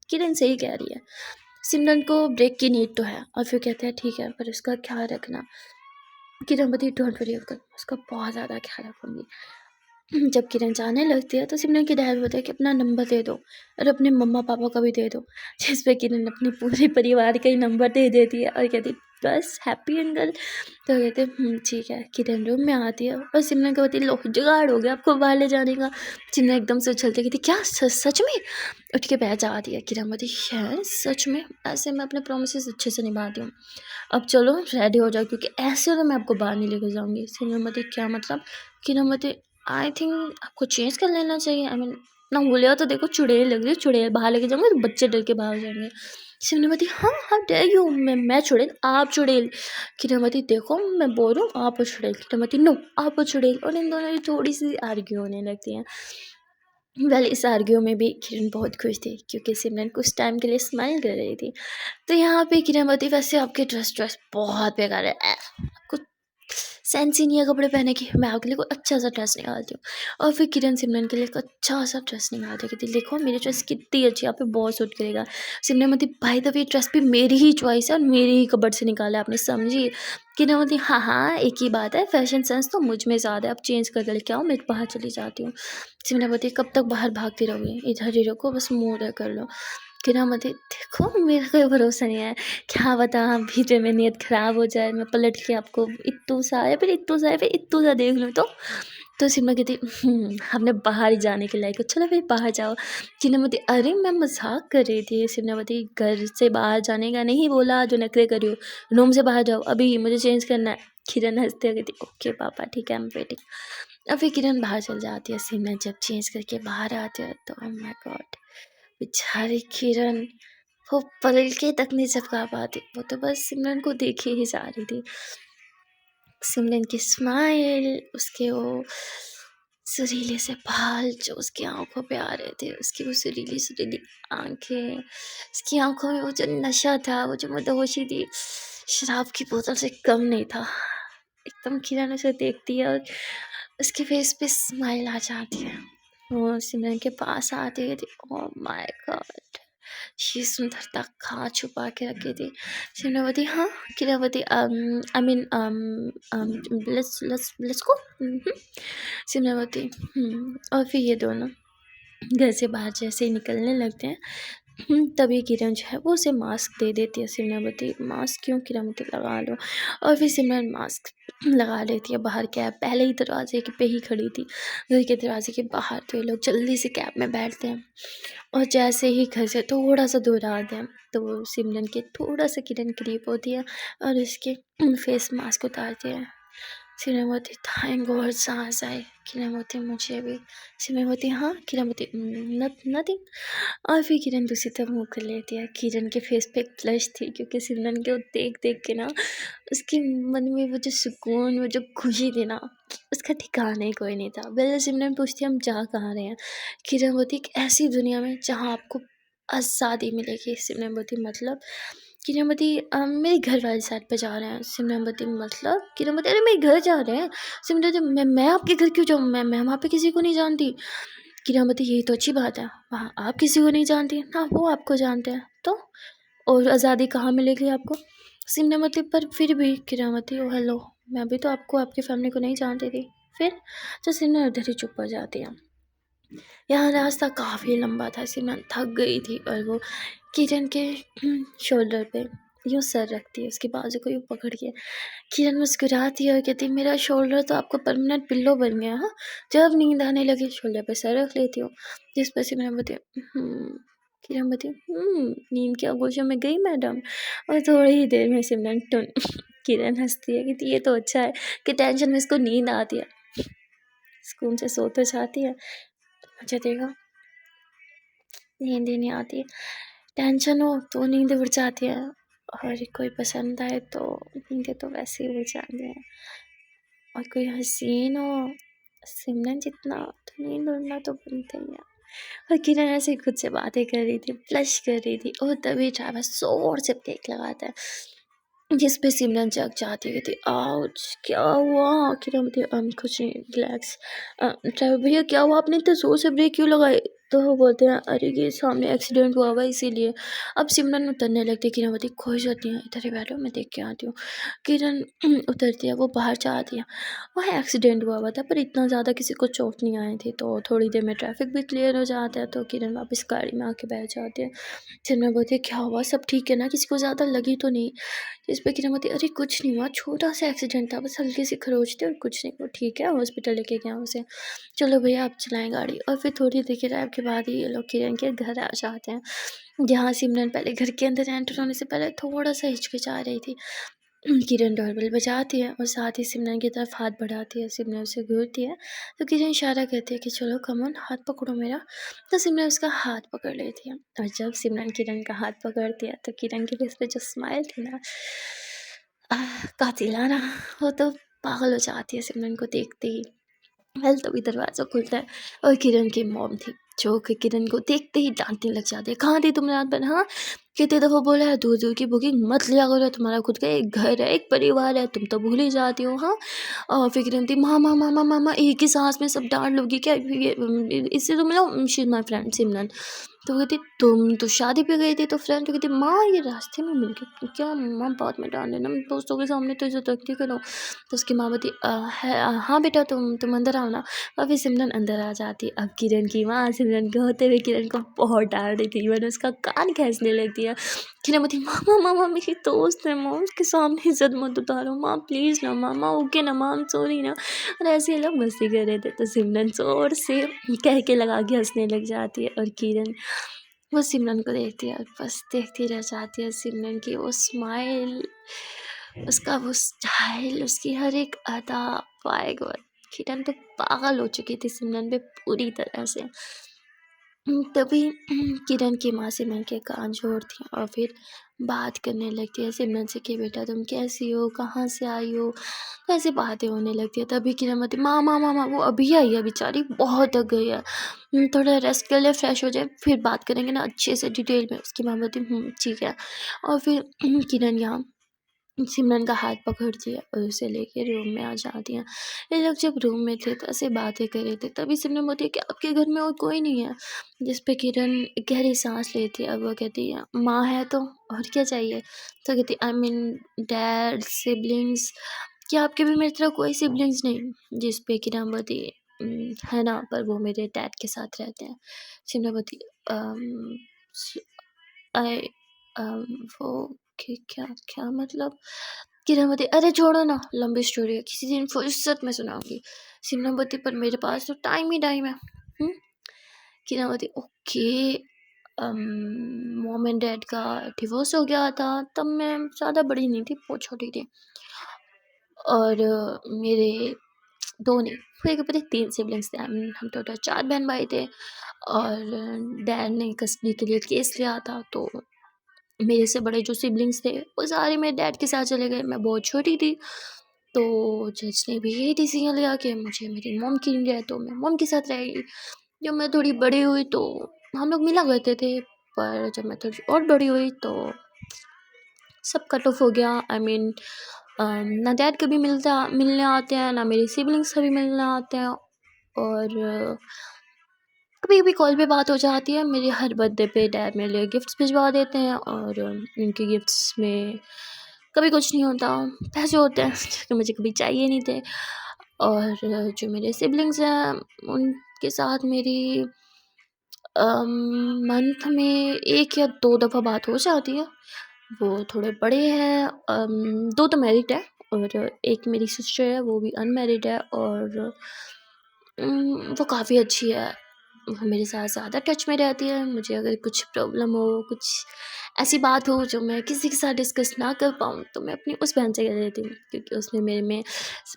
किरण सही कह रही है, सिमरन को ब्रेक की नीड तो है। और फिर कहते हैं ठीक है, पर उसका ख्याल रखना। किरण बोलती डोंट वरी, उसका बहुत ज़्यादा ख्याल रखूँगी। जब किरण जाने लगती है तो सिमरन के डैड बोलते हैं कि अपना नंबर दे दो और अपने मम्मा पापा का भी दे दो। जिस पे किरण अपने पूरे परिवार का ही नंबर दे देती है और कहती बस हैप्पी अंकल। तो कहते ठीक है। किरण रूम में आती है और सिमरन को बोलती लो जुगाड़ हो गया आपको बाहर ले जाने का। सिमरन एकदम से उछलती कहती क्या सच में? उठ के बैठ जाती है। किरण बोलती है सच में, ऐसे मैं अपने प्रोमिस अच्छे से निभाती हूँ। अब चलो रेडी हो जाओ क्योंकि ऐसे तो मैं आपको बाहर नहीं लेकर जाऊँगी। सिमरन बोलती क्या मतलब? किरण बोलती आई थिंक आपको चेंज कर लेना चाहिए। आई मीन ना बोलिया तो देखो चुड़ैल लग रही है, चुड़ैल बाहर लेके जाऊंगे तो बच्चे डर के बाहर हो जाएंगे। शिवनीमती हाँ हाँ डर यू, मैं चुड़ैल आप चुड़ैल। किरणमती देखो मैं बोल रहा हूँ आप हो चुड़ैल। किरणमती नो आप हो चुड़ैल। और इन दोनों की थोड़ी सी आर्ग्यू होने लगती है। वेल इस आर्ग्यू में भी किरण बहुत खुश थी क्योंकि सिमरन कुछ टाइम के लिए स्माइल कर रही थी। तो यहाँ पे किरणमती वैसे आपके ड्रेस बहुत बेकार है, आपको सेंस ही नहीं है कपड़े पहने की, मैं आपके लिए कोई अच्छा सा ड्रेस निकालती हूँ। और फिर किरण सिमरन के लिए एक अच्छा सा ड्रेस निकालती है, कहती देखो मेरी ड्रेस कितनी अच्छी है, आप पे बहुत सूट करेगा। सिमरन बोलती भाई द वे ड्रेस भी मेरी ही चॉइस है और मेरे ही कबर्ड से निकाला है आपने, समझी? किरण बोलती हाँ हाँ एक ही बात है, फैशन सेंस तो मुझ में ज़्यादा है, आप चेंज कर लेके आओ मैं बाहर चली जाती हूँ। सिमरन बोलती कब तक बाहर भागती रहोगी, इधर ही रखो बस मुँह उधर कर लो। किरण बोलती देखो मेरा कोई भरोसा नहीं है, क्या बता बीच में नीयत ख़राब हो जाए, मैं पलट के आपको इत्तू सा है फिर इत्तू सा है फिर इत्तू सा देख लूँ तो सिमरन कहती हमने बाहर ही जाने के लायक हो, चलो फिर बाहर जाओ। किरण बोलती अरे मैं मजाक कर रही थी। सिमरन बोलती घर से बाहर जाने का नहीं बोला जो नखरे करी हो, रूम से बाहर जाओ अभी मुझे चेंज करना है। किरण हंसते हुए कहती ओके पापा ठीक है आई एम वेटिंग। और फिर किरण बाहर चल जाती है। सिमरन जब चेंज करके बाहर आते हैं तो ओह माय गॉड बेचारी किरण, वो पलक के तक नहीं झपका पाती, वो तो बस सिमरन को देखे ही जा रही थी। सिमरन की स्माइल, उसके वो सुरीले से बाल जो उसकी आंखों पे आ रहे थे, उसकी वो सुरीली सुरीली आंखें, उसकी आंखों में वो जो नशा था, वो जो मदहोशी थी, शराब की बोतल से कम नहीं था। एकदम किरण उसे देखती है और उसके फेस पे स्माइल आ जाती है। वो सिमरन के पास आती है, ओह माय गॉड ये सुंदरता कहाँ छुपा के रखी थी। शिमलावती हाँ किरावती आई मीन लेट्स गो। शिमलावती और फिर ये दोनों घर से बाहर जैसे ही निकलने लगते हैं तभी किरण जो है वो उसे मास्क दे देती है। सिमरनवती मास्क क्यों, किरणवती लगा लो। और फिर सिमरन मास्क लगा लेती है। बाहर कैब पहले ही दरवाजे पे ही खड़ी थी, घर के दरवाजे के बाहर, तो ये लोग जल्दी से कैब में बैठते हैं और जैसे ही घर से थोड़ा सा दूर आते हैं तो वो सिमरन के थोड़ा सा किरण करीब होती है और उसके फेस मास्क उतारती है। सिमरनवती थैंक गॉड सांस आए। किरणवती मुझे भी। सिमरनवती हाँ। किरणवती नथिंग। और फिर किरण दूसरी तरफ मुँह कर लेती है। किरण के फेस पे एक फ्लश थी क्योंकि सिमरन के वो देख देख के ना उसके मन में वो जो सुकून, वो जो खुशी थी ना, उसका ठिकाना ही कोई नहीं था। पहले सिमरन पूछती हम जा कहाँ रहे हैं। किरण बोलती एक ऐसी दुनिया में जहाँ आपको आज़ादी मिलेगी। सिमरन बोलती मतलब? किरण बोलती मेरे घर वाली साइड पे जा रहे हैं। सिमरन बोलती मतलब? किरण बोलती अरे मेरे घर जा रहे हैं। सिमरन बोलती मैं आपके घर क्यों जाऊँ, मैं वहाँ पे किसी को नहीं जानती। किरणमती यही तो अच्छी बात है, वहाँ आप किसी को नहीं जानती ना वो आपको जानते हैं, तो और आज़ादी कहाँ मिलेगी आपको। सिमरनमती पर फिर भी किरणमती ओ हेलो मैं भी तो आपको आपकी फैमिली को नहीं जानती थी फिर। तो सिमरन उधर ही चुप हो जाती है। यहाँ रास्ता काफ़ी लंबा था। सिमरन थक गई थी और वो किरण के शोल्डर पे यूँ सर रखती है, उसके बाजू को यूँ पकड़ के। किरण मुस्कुराती है और कहती है मेरा शोल्डर तो आपको परमानेंट पिल्लो बन गया। हाँ जब नींद आने लगे शोल्डर पे सर रख लेती हूँ। जिस पर सिमरन बोलती किरण बोलती नींद के आगोशों में गई मैडम। और थोड़ी ही देर में सिमरन टुन। किरण हंसती है कि ये तो अच्छा है कि टेंशन में इसको नींद आती है, सुकून से सो तो जाती है, मुझे देखो नींद ही नहीं आती। टेंशन हो तो नींद उड़ जाती है और कोई पसंद आए तो नींदें तो वैसे ही उड़ जाती हैं। और कोई हसीन हो सिमरन जितना तो नींद उड़ना तो बनता ही है। और किरण ऐसे ही खुद से बातें कर रही थी, फ्लश कर रही थी और तभी ड्राइवर जोर से ब्रेक लगाता है। जिस पे सिमरन जग जाती है, कहती आउच क्या हुआ, किरण बोलती कुछ नहीं रिलैक्स। ड्राइवर भैया क्या हुआ, आपने इतने जोर से ब्रेक क्यों लगाए। तो वो बोलते हैं अरे ये सामने एक्सीडेंट हुआ हुआ इसीलिए। अब सिमरन उतरने लगती है, किरण बोलती खुश होती है इधर ही बैठो मैं देख के आती हूँ। किरण उतरती है, वो बाहर जाती है, वहाँ एक्सीडेंट हुआ हुआ था पर इतना ज़्यादा किसी को चोट नहीं आई थी। तो थोड़ी देर में ट्रैफिक भी क्लियर हो जाता है, तो किरण वापस गाड़ी में आके बैठ जाती है। सिमरन बोलती है क्या हुआ, सब ठीक है ना, किसी को ज़्यादा लगी तो नहीं। इस पे किरण बोलती अरे कुछ नहीं हुआ, छोटा सा एक्सीडेंट था, बस हल्की सी खरोच थी और कुछ नहीं, वो ठीक है हॉस्पिटल लेके गया उसे, चलो भैया आप चलाएं गाड़ी। और फिर थोड़ी देर के रैप के बाद ही ये लोग किरण के घर आ जाते हैं, जहाँ सिमरन पहले घर के अंदर एंटर होने से पहले थोड़ा सा हिचकिचा रही थी। किरण डोरबेल बजाती है और साथ ही सिमरन की तरफ हाथ बढ़ाती है, सिमरन उसे घूरती है तो किरण इशारा करती है कि चलो कमन हाथ पकड़ो मेरा। तो सिमरन उसका हाथ पकड़ लेती है, और जब सिमरन किरण का हाथ पकड़ती है तो किरण के फेस पे जो स्माइल थी ना, कातिलाना, वो तो पागल हो जाती है सिमरन को देखते ही। वेल तभी दरवाज़ा खुलता है और किरण की मॉम थी, जो कि किरण को देखते ही डांटने लग जाती है, कहाँ थी तुम रात भर, हाँ कितने दफ़ा बोला है दूर दूर की बुकिंग मत लिया करो, तुम्हारा खुद का एक घर है एक परिवार है, तुम तो भूल ही जाती हो। हाँ और फिर किरण थी मामा मामा मामा एक ही सांस में सब डांट लोगी क्या, इससे तो मिला शी इज़ माई फ्रेंड सिमरन। तो कहती तुम तो शादी पे गई थी, तो फ्रेंड तो कहती माँ ये रास्ते में मिल गई क्या, माँ बात में डाल देना, दोस्तों के सामने तो इज्जत रखती करो। तो उसकी माँ बोलती हाँ बेटा तुम अंदर आओ ना। और फिर सिमरन अंदर आ जाती। अब किरण की माँ सिमरन के होते हुए किरण को बहुत डांट रही थी, मैंने उसका कान खींचने लगती है। किरण बोलती मामा मामा मेरी दोस्त है माँ, उसके सामने इज्जत मत उतारो माँ प्लीज़ ना मामा, ओके ना माँ सॉरी ना। और ऐसे लोग मस्ती कर रहे थे, तो सिमरन जोर से कह के लगा के हंसने लग जाती है, और किरण वो सिमरन को देखती है और बस देखती रह जाती है। सिमरन की वो स्माइल, उसका वो स्टाइल, उसकी हर एक अदा, माय गॉड किरण तो पागल हो चुकी थी सिमरन पे पूरी तरह से। तभी किरण की माँ सिमरन के कान जोड़ती है और फिर बात करने लगती है सिमरन से कि बेटा तुम कैसी हो, कहाँ से आई हो, तो ऐसी बातें होने लगती है। तभी किरण बोलती मामा मामा वो अभी आई है बेचारी, बहुत थक गई है, थोड़ा रेस्ट कर ले फ्रेश हो जाए फिर बात करेंगे ना अच्छे से डिटेल में। उसकी माँ बोलती ठीक है। और फिर किरण यहाँ सिमरन का हाथ पकड़ती है और उसे लेके रूम में आ जाती हैं। ये लोग जब रूम में थे तो ऐसे बातें कर रहे थे, तभी सिमरन बोलती है कि आपके घर में और कोई नहीं है। जिस पे किरण गहरी सांस लेती है। अब वो कहती है माँ है तो और क्या चाहिए। तो कहती आई मीन डैड सिबलिंग्स, क्या आपके भी मेरी तरह कोई सिबलिंग्स नहीं। जिस पे किरण बोलती है ना पर वो मेरे डैड के साथ रहते हैं। सिमरन बोलती आई वो क्या क्या मतलब। किरण बोलती अरे छोड़ो ना लंबी स्टोरी है, किसी दिन फुर्सत में सुनाऊंगी। सिमरन बोलती पर मेरे पास तो टाइम ही टाइम है। किरण बोलती ओके। मॉम एंड डैड का डिवोर्स हो गया था तब मैं ज़्यादा बड़ी नहीं थी, बहुत छोटी थी। और मेरे दो नहीं मेरे के पता 3 सिबलिंग्स थे। हम टोटल 4 बहन भाई थे। और डैड ने कस्टडी के लिए केस लिया था, तो मेरे से बड़े जो सिबलिंग्स थे वो सारे मेरे डैड के साथ चले गए, मैं बहुत छोटी थी। तो जज ने भी यही डिसीजन लिया कि मुझे मेरी मॉम की नहीं है तो मैं मॉम के साथ रहेगी। जब मैं थोड़ी बड़ी हुई तो हम लोग मिला करते थे, पर जब मैं थोड़ी और बड़ी हुई तो सब कट ऑफ हो गया। आई मीन ना डैड कभी मिलने आते हैं, ना मेरे सिबलिंग्स कभी मिलने आते हैं। और कभी कभी कॉल पे बात हो जाती है। मेरे हर बर्थडे पे डैड मेरे लिए गिफ्ट्स भिजवा देते हैं, और उनके गिफ्ट्स में कभी कुछ नहीं होता, पैसे होते हैं जो मुझे कभी चाहिए नहीं थे। और जो मेरे सिबलिंग्स हैं उनके साथ मेरी मंथ में 1 या 2 दफ़ा बात हो जाती है। वो थोड़े बड़े हैं, 2 तो मैरिड है और एक मेरी सिस्टर है वो भी अनमैरिड है। और वो काफ़ी अच्छी है, वो मेरे साथ ज़्यादा टच में रहती है। मुझे अगर कुछ प्रॉब्लम हो, कुछ ऐसी बात हो जो मैं किसी के साथ डिस्कस ना कर पाऊँ, तो मैं अपनी उस बहन से कह देती हूँ, क्योंकि उसमें मेरे में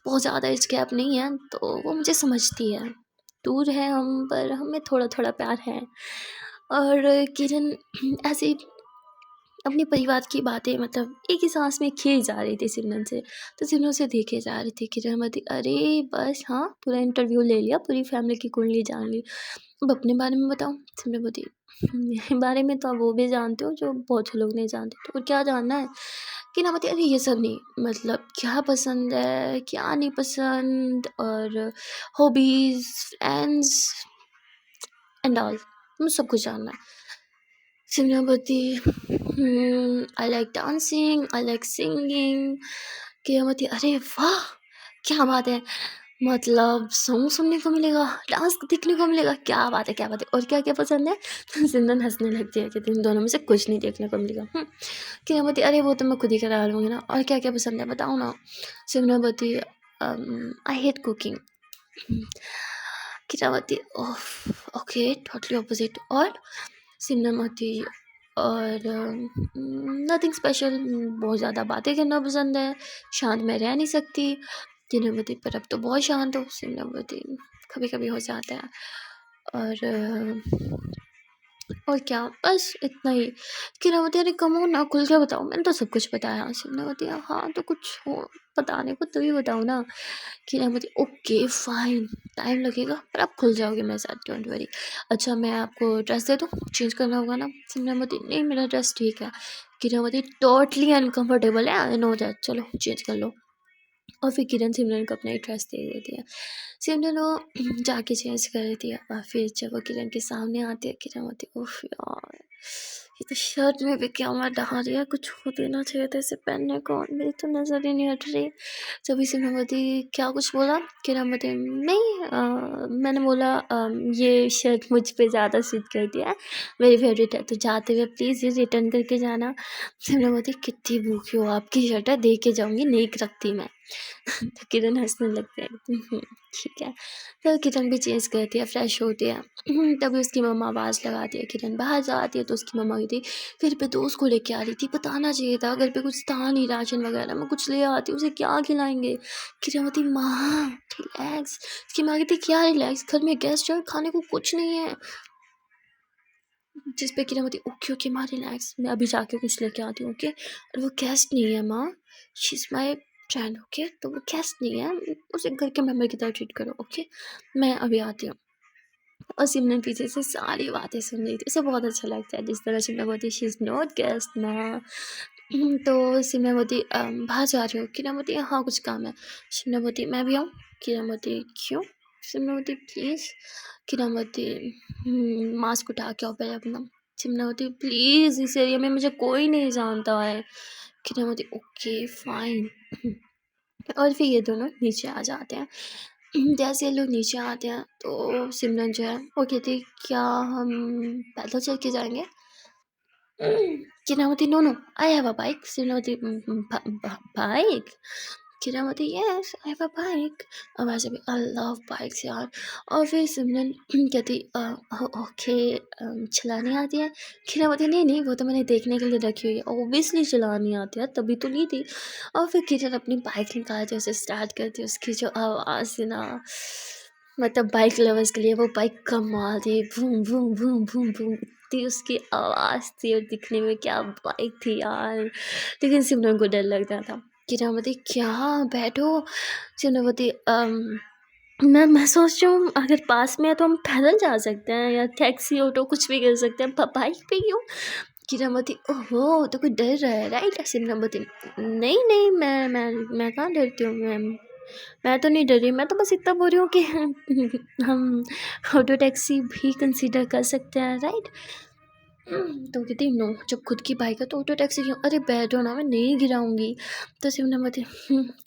बहुत ज़्यादा एज गैप नहीं है, तो वो मुझे समझती है। दूर है हम पर हमें थोड़ा थोड़ा प्यार है। और किरण ऐसे अपने परिवार की बातें मतलब एक ही सांस में खींच जा रही थी सिमरन से। तो सिमरन उसे देखे जा रही थी कि रहमत अरे बस हाँ पूरा इंटरव्यू ले लिया, पूरी फैमिली की कुंडली जान ली, अब अपने बारे में बताओ। सिमरन बोली मेरे बारे में तो आप वो भी जानते हो जो बहुत से लोग नहीं जानते, तो और क्या जानना है कि ना बताइए। अरे ये सब नहीं, मतलब क्या पसंद है क्या नहीं पसंद, और हॉबीज फ्रेंड्स एंड ऑल, मुझे सब कुछ जानना है। सिमरनवती I like dancing, I like singing. कियामती अरे वाह क्या बात है, मतलब सॉन्ग सुनने को मिलेगा, डांस देखने को मिलेगा, क्या बात है क्या बात है, और क्या क्या पसंद है। सिमरन हंसने लगती है कि इन दोनों में से कुछ नहीं देखने को मिलेगा। कियामती अरे वो तो मैं खुद ही करा लूँगी ना, और क्या क्या पसंद है बताओ ना। सिमरनवती आई हेट कुकिंग। किरावती ओके टोटली ऑपोजिट। और सिमरनवती और नथिंग स्पेशल, बहुत ज़्यादा बातें करना पसंद है, शांत में रह नहीं सकती। किरावती पर अब तो बहुत शांत हो। सिमरनवती कभी कभी हो जाता है। और क्या बस इतना ही। किरावती अरे कम हो ना, खुल के बताओ, मैंने तो सब कुछ बताया। सिमरनवती हाँ तो कुछ हो बताने को तभी बताओ ना। किरावती ओके फाइन, टाइम लगेगा पर आप खुल जाओगे मेरे साथ, डोंट वरी। अच्छा मैं आपको ड्रेस दे दूँ, चेंज करना होगा ना। सिमरनवती नहीं मेरा ड्रेस ठीक है। किरावती टोटली अनकम्फर्टेबल है, आई नो दैट, चलो चेंज कर लो। और फिर किरण सिमरन को अपना एक ड्रेस दे देती है। सिमरन वो जाके चेंज कर देती है, और फिर जब वो किरण के सामने आती है, किरण होती है उफ यार ये तो शर्ट में भी क्या मैं डहा रही है, कुछ हो देना चाहिए था इसे पहनने को, मेरी तो नज़र ही नहीं हट रही। जब सिमरन होती क्या कुछ बोला, किरण होती नहीं मैंने बोला ये शर्ट मुझ पे ज़्यादा सूट करती है, मेरी फेवरेट है, तो जाते हुए प्लीज़ ये रिटर्न करके जाना। सिमरन होती कितनी भूखी हो, आपकी शर्ट है दे के जाऊँगी, नहीं रखती मैं। तो किरण हंसने लगते हैं ठीक है। तो किरण भी चेंज करती है, फ्रेश होती है। तभी उसकी मम्मा आवाज़ लगाती है, किरण बाहर जाती है तो उसकी मम्मा कहती घर पे दोस्त को लेके आ रही थी, बताना चाहिए था, घर पे कुछ था नहीं राशन वगैरह, मैं कुछ ले आती उसे क्या खिलाएंगे। किरण बोलती माँ रिलैक्स। उसकी माँ कहती क्या रिलैक्स, घर में गेस्ट है खाने को कुछ नहीं है। जिस पे किरण बोलती ओके ओके माँ रिलैक्स, मैं अभी जाके कुछ लेके आती हूँ ओके। और वो गेस्ट नहीं है माँ, she is my friend okay, तो वो गेस्ट नहीं है, उसे घर के मेम्बर की तरह ट्रीट करो ओके, मैं अभी आती हूँ। और सिमरन पीछे से सारी बातें सुन रही थी, उसे बहुत अच्छा लगता है जिस तरह सिमरन बोलती शी इज़ नॉट गेस्ट माँ। तो सिमरन बोलती बाहर जा रही हो, किरण बोलती हाँ कुछ काम है। सिमरन बोलती मैं भी आऊँ। किरण बोलती क्यों। सिमरन बोलती प्लीज़। किरण बोलती मास्क उठा के आओ पहले अपना। सिमरन बोलती प्लीज़ इस एरिया में मुझे कोई नहीं जानता है। किरण बोलती ओके फाइन। और फिर ये दोनों नीचे आ जाते हैं। जैसे ये लोग नीचे आते हैं तो सिमरन जो है वो कहती है क्या हम पैदल चल के जाएंगे। किरामती no no I have a bike. Simran bike. किरामती yes I have a bike. और वैसे भी आई लव बाइक्स यार। और फिर सिमरन कहती ओके चलानी आती है। किरामती नहीं नहीं वो तो मैंने देखने के लिए रखी हुई है, ऑब्वियसली चलानी आती है तभी तो ली थी। और फिर किरण अपनी बाइक निकालती है, उसे स्टार्ट करती है, उसकी जो आवाज़ है ना, मतलब बाइक लवर्स के लिए वो बाइक कमाल थी, boom boom boom boom boom इतनी उसकी आवाज़ थी, और दिखने में क्या बाइक थी यार। लेकिन सिमरन को डर लगता था। किरामती क्या बैठो। सिमरनवती मैं सोच रही हूँ अगर पास में है तो हम पैदल जा सकते हैं या टैक्सी ऑटो कुछ भी कर सकते हैं, बाइक पे क्यों। किरामती ओहो तो कोई डर रहा है राइट। सिमरनवती नहीं नहीं मैं कहाँ डरती हूँ मैम, मैं तो नहीं डर रही, मैं तो बस इतना बोल रही हूँ कि हम ऑटो टैक्सी भी कंसीडर कर सकते हैं राइट। तो कहती नो जब खुद की बाइक है तो ऑटो टैक्सी क्यों, अरे बैठो ना मैं नहीं गिराऊंगी। तो सिमरन बोलती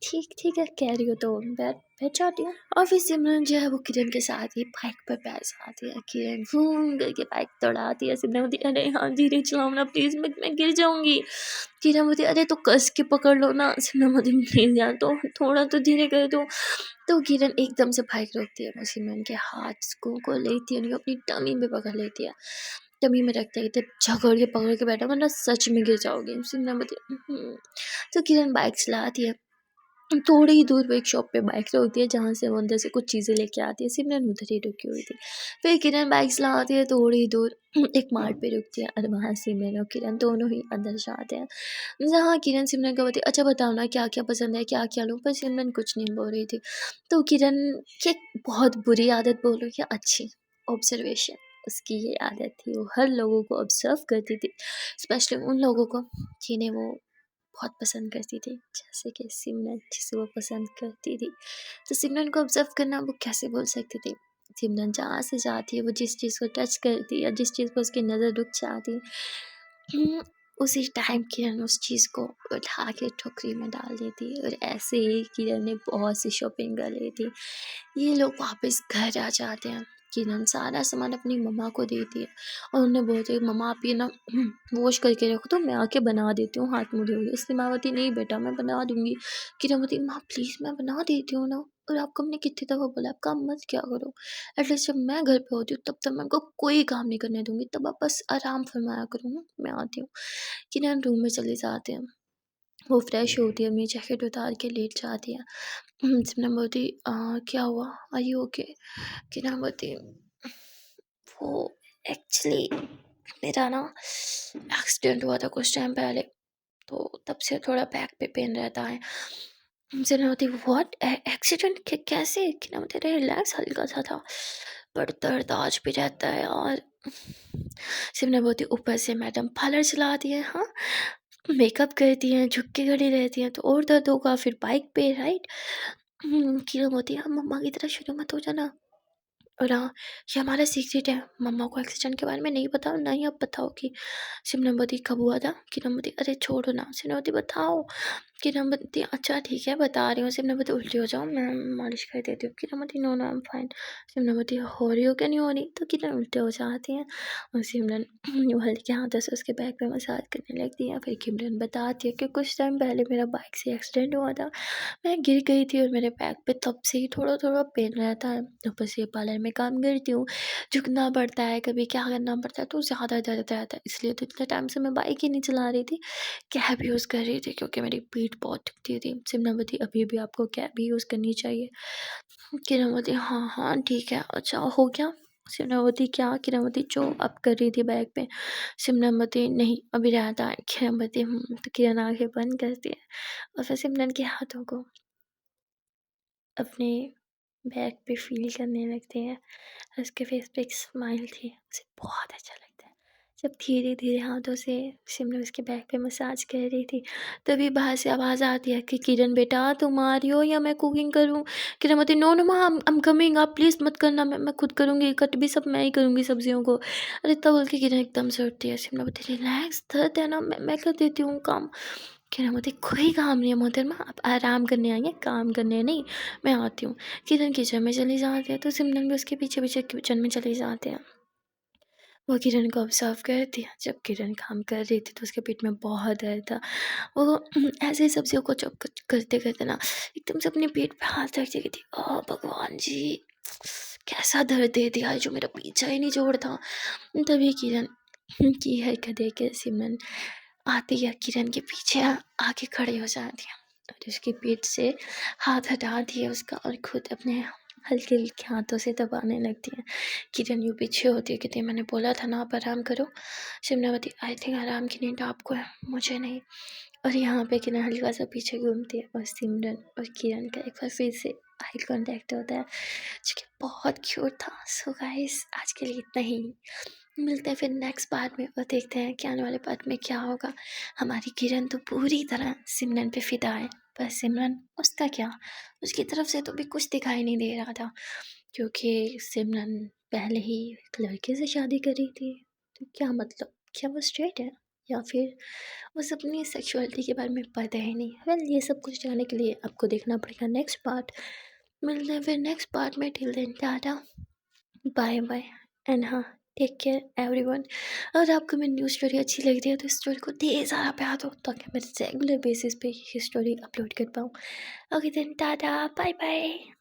ठीक ठीक है कह रही हो तो बैठ जाती हूँ। और फिर सिमरन जो है वो किरण के साथ ही बाइक पर बैठ जाती है। किरण घूम करके बाइक दौड़ाती है। सिमरन बोलती अरे हाँ धीरे चलाओ ना प्लीज़, मैं गिर जाऊंगी। किरण बोलती अरे तो कस के पकड़ लो ना। सिमरन बोलती प्लीज़ यार तो थोड़ा तो धीरे कर दो। तो किरण एकदम से बाइक रोकती है, वो सिमरन के हाथ को लेती है, अपनी टमी पे पकड़ लेती है, टमी में रखते ही पकड़ के बैठा वरना सच में गिर जाओगे। सिमरन बोलती तो किरण बाइक चलाती है। थोड़ी ही दूर वो एक शॉप पे बाइक रोकती है जहाँ से वो अंदर से कुछ चीज़ें लेके आती है। सिमरन उधर ही रुकी हुई थी। फिर किरण बाइक चलाती है, थोड़ी ही दूर एक मार्ट पे रुकती है और वहाँ सिमरन और किरण दोनों ही अंदर जाते हैं। जहाँ किरण सिमरन को बोलती है, अच्छा बताओ ना क्या क्या पसंद है, क्या क्या लूँ, पर सिमरन कुछ नहीं बोल रही थी। तो किरण की एक बहुत बुरी आदत बोलो या अच्छी, ऑब्जर्वेशन। उसकी ये आदत थी, वो हर लोगों को ऑब्जर्व करती थी, स्पेशली उन लोगों को जिन्हें वो बहुत पसंद करती थी, जैसे कि सिमरन जिसे वो पसंद करती थी। तो सिमरन को ऑब्जर्व करना वो कैसे बोल सकती थी? सिमरन जहाँ से जाती है, वो जिस चीज़ को टच करती है या जिस चीज़ पर उसकी नज़र रुक जाती है, उसी टाइम किरण उस चीज़ को उठा के टोकरी में डाल देती है। और ऐसे ही किरण ने बहुत सी शॉपिंग कर ली थी। ये लोग वापस घर आ जाते हैं। किरण सारा सामान अपनी मम्मा को देती है और उन्हें बोलती है, मम्मा आप ये ना वॉश करके रखो तो मैं आके बना देती हूँ, हाथ मुँह धोगी। इसलिए माँ बोलती, नहीं बेटा मैं बना दूंगी। किरण बोलती, माँ प्लीज़ मैं बना देती हूँ ना, और आपको हमने कितनी दफ़ा बोला आप काम मत क्या करो। एटलीस्ट जब मैं घर पे होती हूँ तब तक मैं आपको कोई काम नहीं करने दूंगी, तब आप बस आराम फरमाया करो, मैं आती हूँ। किरण रूम में चले जाते हैं। वो फ्रेश होती है, अपनी जैकेट उतार के लेट जाती है। सिमरन बोलती, क्या हुआ, आर यू ओके? किरण बोलती, वो एक्चुअली मेरा ना एक्सीडेंट हुआ था कुछ टाइम पहले, तो तब से थोड़ा बैक पे पेन रहता है। सिमरन बोलती, व्हाट, एक्सीडेंट? कैसे? किरण बोलती, अरे रिलैक्स, हल्का सा था पर दर्द आज भी रहता है यार। सिमरन बोलती, ऊपर से मैडम पार्लर चलाती है, हाँ मेकअप करती हैं, झुक के खड़ी रहती हैं तो और दर्द होगा, फिर बाइक पे, राइट? किरण बोलती है, मम्मा की तरह शुरू मत हो जाना, और हाँ, ये हमारा सीक्रेट है, मम्मा को एक्सीडेंट के बारे में नहीं बताओ, ना ही आप बताओगी। सिमरन बोलती, कब हुआ था? किरण बोलती, अरे छोड़ो ना। सिमरन बोलती, बताओ। किरण बोलती, अच्छा ठीक है बता रही हूँ। सिमरन बोलती, उल्टी हो जाओ मैं मालिश कर देती हूँ। किरण बोलती, no no I am fine. Simran बोलती, हो रही हो क्या नहीं हो रही? तो किरण उल्टे हो जाती हैं और सिमरन वो हल्के हाथों से उसके बैक पे मसाज करने लगती है। फिर किरण बताती है कि कुछ टाइम पहले मेरा बाइक से एक्सीडेंट हुआ था, मैं गिर गई थी और मेरे बैक पे तब से ही थोड़ा थोड़ा पेन रहता है। ऊपर से पार्लर में काम करती हूँ, झुकना पड़ता है, कभी क्या करना पड़ता है तो ज़्यादा दर्द रहता है, इसलिए तो इतने टाइम से मैं बाइक ही नहीं चला रही थी, कैब यूज़ कर रही थी क्योंकि मेरी पीठ बहुत दुखती थी। सिमरन अभी भी आपको कैब ही यूज़ करनी चाहिए। किरण, हाँ हाँ ठीक है, अच्छा हो गया? सिमरन, क्या? किरण, जो अब कर रही थी बैग पे। सिमरन, नहीं अभी रहता है। किरण, तो किरण आंखें बंद करती है और फिर सिमरन के हाथों को अपने बैक पे फ़ील करने लगते हैं। उसके फेस पे एक स्माइल थी, उसे बहुत अच्छा लगता है। जब धीरे-धीरे हाथों से सिमरन उसके बैक पे मसाज कर रही थी, तभी बाहर से आवाज़ आती है कि किरण बेटा तुम आ रही हो या मैं कुकिंग करूँ? किरण बोलती, नो नो माँ, आई एम कमिंग, आप प्लीज़ मत करना, मैं खुद करूँगी, कट भी सब मैं ही करूँगी सब्जियों को। अरे इतना बोल के किरण एकदम से उठती है। सिमरन बोलती, रिलैक्स, दर्द है ना, मैं कर देती हूँ काम। किरण बोलती, कोई काम नहीं है मोहतरमा, आप आराम करने आई हैं, काम करने नहीं, मैं आती हूँ। किरण किचन में चली जाती है तो सिमरन भी उसके पीछे पीछे किचन में चले जाते हैं। वो किरण को ऑब्जर्व करती है। जब किरण काम कर रही थी तो उसके पेट में बहुत दर्द था। वो ऐसे ही सब्जियों को चॉप करते करते ना एकदम से अपने पेट पे हाथ रख देती थी। ओह भगवान जी, कैसा दर्द दे दिया है जो मेरा पीछा ही नहीं छोड़ता। तभी किरण की हरकत देख के सिमरन आती है, किरण के पीछे आके खड़ी हो जाती है और उसकी पीठ से हाथ हटाती है उसका और खुद अपने हल्के हल्के हाथों से दबाने लगती है। किरण यूँ पीछे होती है, कहती है, मैंने बोला था ना आप आराम करो। शिमलावती, आई थिंक आराम की नींद आपको है, मुझे नहीं। और यहाँ पे किरण हल्का सा पीछे घूमती है और सिमरन और किरण का एक बार फिर से आई कांटेक्ट होता है जो कि बहुत क्यूट था। सो गाइस आज के लिए इतना ही, मिलते हैं फिर नेक्स्ट पार्ट में और देखते हैं कि आने वाले पार्ट में क्या होगा। हमारी किरण तो पूरी तरह सिमरन पे फिदा है, पर सिमरन उसका क्या, उसकी तरफ से तो भी कुछ दिखाई नहीं दे रहा था क्योंकि सिमरन पहले ही एक लड़के से शादी करी थी। तो क्या मतलब, क्या वो स्ट्रेट है या फिर उस अपनी सेक्सुअलिटी के बारे में पता ही नहीं। वेल ये सब कुछ जानने के लिए आपको देखना पड़ेगा नेक्स्ट पार्ट। मिलते हैं फिर नेक्स्ट पार्ट में, till then tata, bye bye and हाँ, टेक केयर एवरीवन। अगर आपको मेरी न्यू स्टोरी अच्छी लग रही है तो इस स्टोरी को ढेर सारा प्यार दो ताकि मैं रेगुलर बेसिस पे ये स्टोरी अपलोड कर पाऊँ। Okay then tata, bye bye.